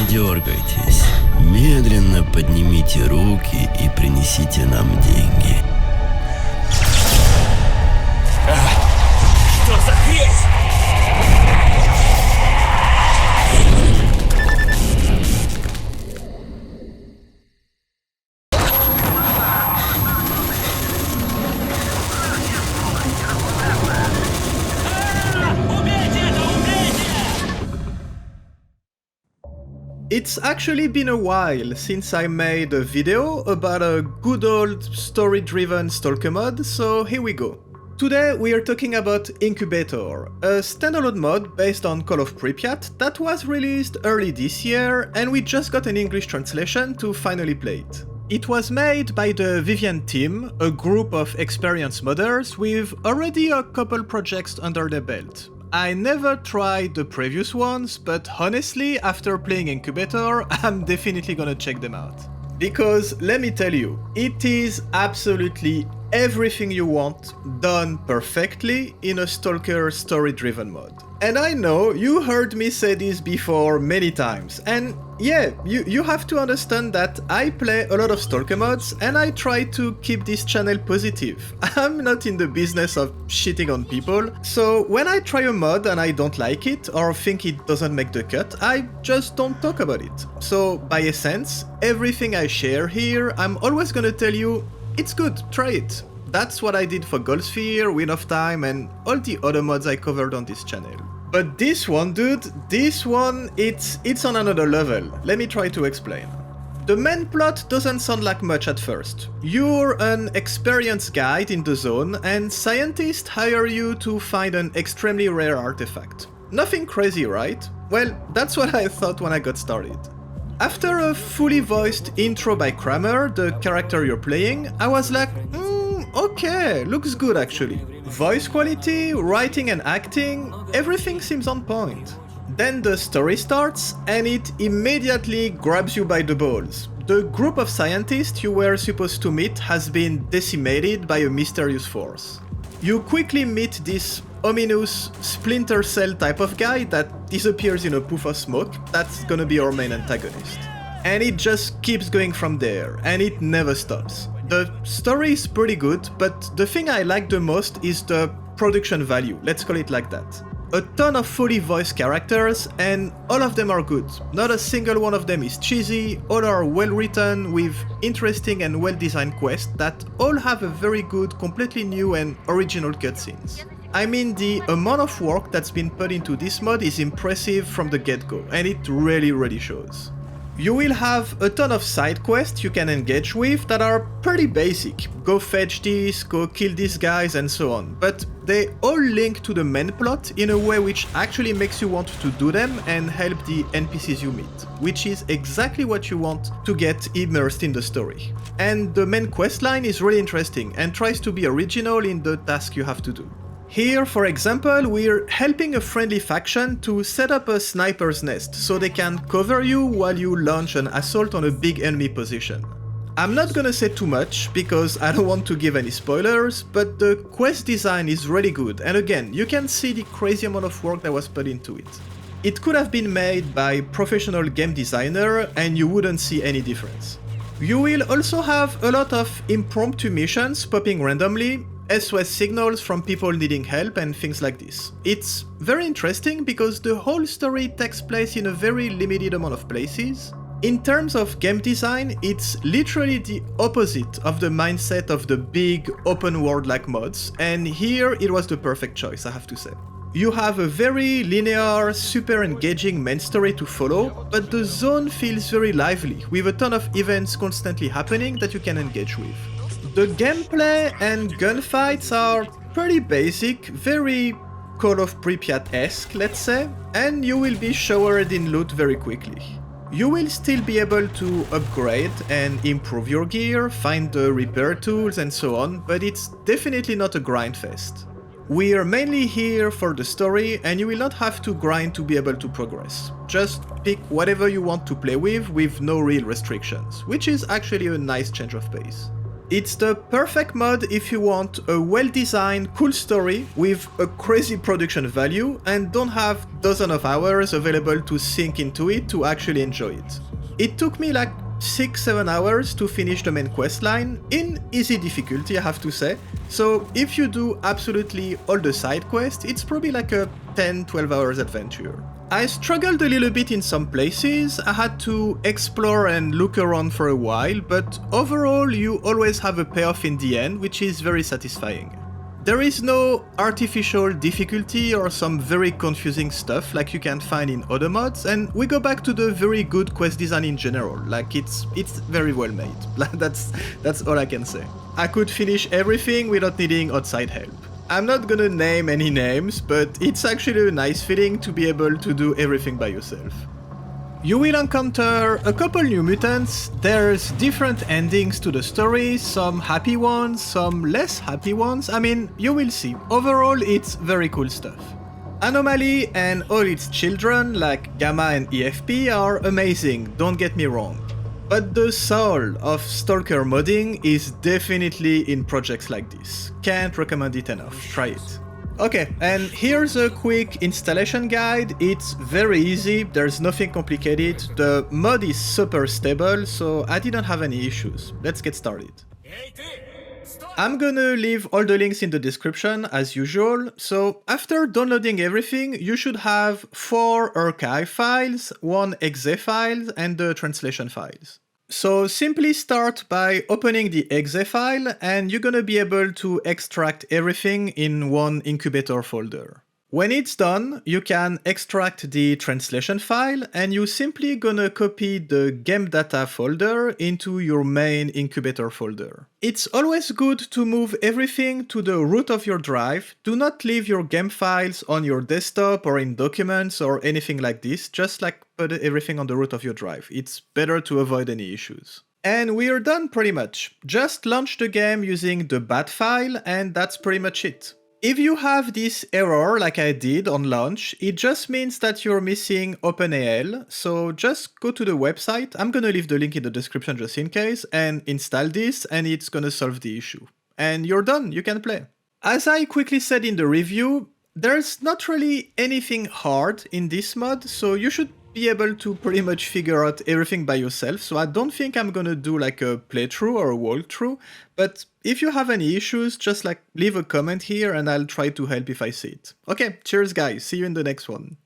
дергайтесь. Медленно поднимите руки и принесите нам деньги. Что за хрень? It's actually been a while since I made a video about a good old story-driven stalker mod, so here we go. Today we are talking about Incubator, a standalone mod based on Call of Pripyat that was released early this year, and we just got an English translation to finally play it. It was made by the Vivian team, a group of experienced modders with already a couple projects under their belt. I never tried the previous ones, but honestly, after playing Incubator, I'm definitely gonna check them out. Because, let me tell you, it is absolutely everything you want done perfectly in a Stalker story-driven mod. And I know you heard me say this before many times, and yeah, you have to understand that I play a lot of Stalker mods and I try to keep this channel positive. I'm not in the business of shitting on people, so when I try a mod and I don't like it or think it doesn't make the cut, I just don't talk about it. So by essence, everything I share here, I'm always gonna tell you, it's good, try it. That's what I did for Goldsphere, Wheel of Time, and all the other mods I covered on this channel. But this one, dude, this one, it's on another level. Let me try to explain. The main plot doesn't sound like much at first. You're an experienced guide in the zone, and scientists hire you to find an extremely rare artifact. Nothing crazy, right? Well, that's what I thought when I got started. After a fully voiced intro by Kramer, the character you're playing, I was like, okay, looks good actually. Voice quality, writing and acting, everything seems on point. Then the story starts and it immediately grabs you by the balls. The group of scientists you were supposed to meet has been decimated by a mysterious force. You quickly meet this ominous Splinter Cell type of guy that disappears in a poof of smoke. That's gonna be our main antagonist. And it just keeps going from there, and it never stops. The story is pretty good, but the thing I like the most is the production value, let's call it like that. A ton of fully voiced characters, and all of them are good. Not a single one of them is cheesy, all are well written, with interesting and well designed quests that all have a very good, completely new and original cutscenes. I mean, the amount of work that's been put into this mod is impressive from the get-go, and it really shows. You will have a ton of side quests you can engage with that are pretty basic. Go fetch this, go kill these guys and so on, but they all link to the main plot in a way which actually makes you want to do them and help the NPCs you meet, which is exactly what you want to get immersed in the story. And the main questline is really interesting and tries to be original in the task you have to do. Here, for example, we're helping a friendly faction to set up a sniper's nest so they can cover you while you launch an assault on a big enemy position. I'm not gonna say too much because I don't want to give any spoilers, but the quest design is really good, and again, you can see the crazy amount of work that was put into it. It could have been made by professional game designer and you wouldn't see any difference. You will also have a lot of impromptu missions popping randomly, SOS signals from people needing help and things like this. It's very interesting because the whole story takes place in a very limited amount of places. In terms of game design, it's literally the opposite of the mindset of the big open world like mods, and here it was the perfect choice, I have to say. You have a very linear, super engaging main story to follow, but the zone feels very lively, with a ton of events constantly happening that you can engage with. The gameplay and gunfights are pretty basic, very Call of Pripyat-esque, let's say, and you will be showered in loot very quickly. You will still be able to upgrade and improve your gear, find the repair tools and so on, but it's definitely not a grind fest. We are mainly here for the story and you will not have to grind to be able to progress. Just pick whatever you want to play with no real restrictions, which is actually a nice change of pace. It's the perfect mod if you want a well-designed, cool story with a crazy production value and don't have dozens of hours available to sink into it to actually enjoy it. It took me like 6-7 hours to finish the main questline, in easy difficulty I have to say, so if you do absolutely all the side quests, it's probably like a 10-12 hours adventure. I struggled a little bit in some places, I had to explore and look around for a while, but overall you always have a payoff in the end, which is very satisfying. There is no artificial difficulty or some very confusing stuff like you can find in other mods, and we go back to the very good quest design in general, like it's very well made. That's all I can say. I could finish everything without needing outside help. I'm not gonna name any names, but it's actually a nice feeling to be able to do everything by yourself. You will encounter a couple new mutants, there's different endings to the story, some happy ones, some less happy ones, I mean, you will see. Overall, it's very cool stuff. Anomaly and all its children, like Gamma and EFP, are amazing, don't get me wrong. But the soul of Stalker modding is definitely in projects like this. Can't recommend it enough, try it. Okay, and here's a quick installation guide. It's very easy, there's nothing complicated. The mod is super stable, so I didn't have any issues. Let's get started. I'm gonna leave all the links in the description as usual. So after downloading everything, you should have 4 archive files, 1 exe file, and the translation files. So simply start by opening the exe file and you're gonna be able to extract everything in one incubator folder. When it's done, you can extract the translation file and you simply gonna copy the game data folder into your main incubator folder. It's always good to move everything to the root of your drive. Do not leave your game files on your desktop or in documents or anything like this, just like put everything on the root of your drive. It's better to avoid any issues. And we are done pretty much. Just launch the game using the bat file and that's pretty much it. If you have this error like I did on launch, it just means that you're missing OpenAL, so just go to the website, I'm gonna leave the link in the description just in case, and install this and it's gonna solve the issue. And you're done, you can play. As I quickly said in the review, there's not really anything hard in this mod, so you should be able to pretty much figure out everything by yourself, so I don't think I'm gonna do like a playthrough or a walkthrough, but if you have any issues, just like leave a comment here and I'll try to help if I see it. Okay, cheers guys, see you in the next one.